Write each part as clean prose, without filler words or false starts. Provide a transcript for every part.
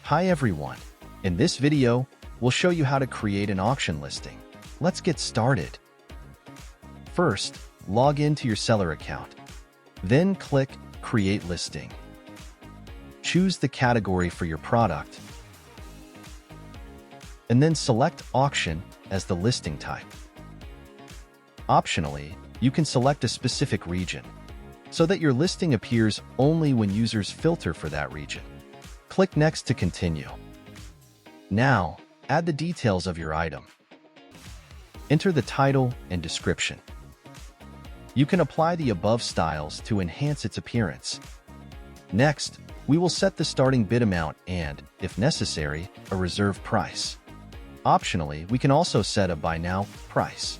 Hi everyone. In this video, we'll show you how to create an auction listing. Let's get started. First, log into your seller account. Then click Create Listing. Choose the category for your product, and then select Auction as the listing type. Optionally, you can select a specific region, so that your listing appears only when users filter for that region. Click Next to continue. Now, add the details of your item. Enter the title and description. You can apply the above styles to enhance its appearance. Next, we will set the starting bid amount and, if necessary, a reserve price. Optionally, we can also set a Buy Now price.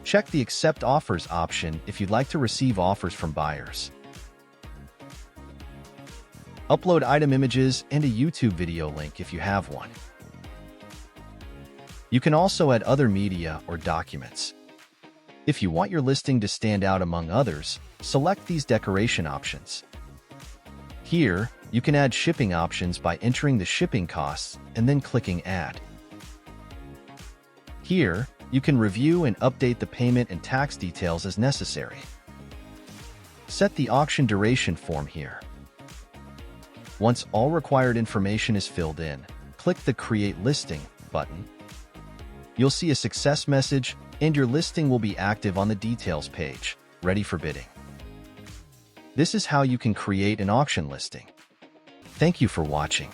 Check the Accept Offers option if you'd like to receive offers from buyers. Upload item images and a YouTube video link if you have one. You can also add other media or documents. If you want your listing to stand out among others, select these decoration options. Here, you can add shipping options by entering the shipping costs and then clicking Add. Here, you can review and update the payment and tax details as necessary. Set the auction duration form here. Once all required information is filled in, click the Create Listing button. You'll see a success message, and your listing will be active on the details page, ready for bidding. This is how you can create an auction listing. Thank you for watching.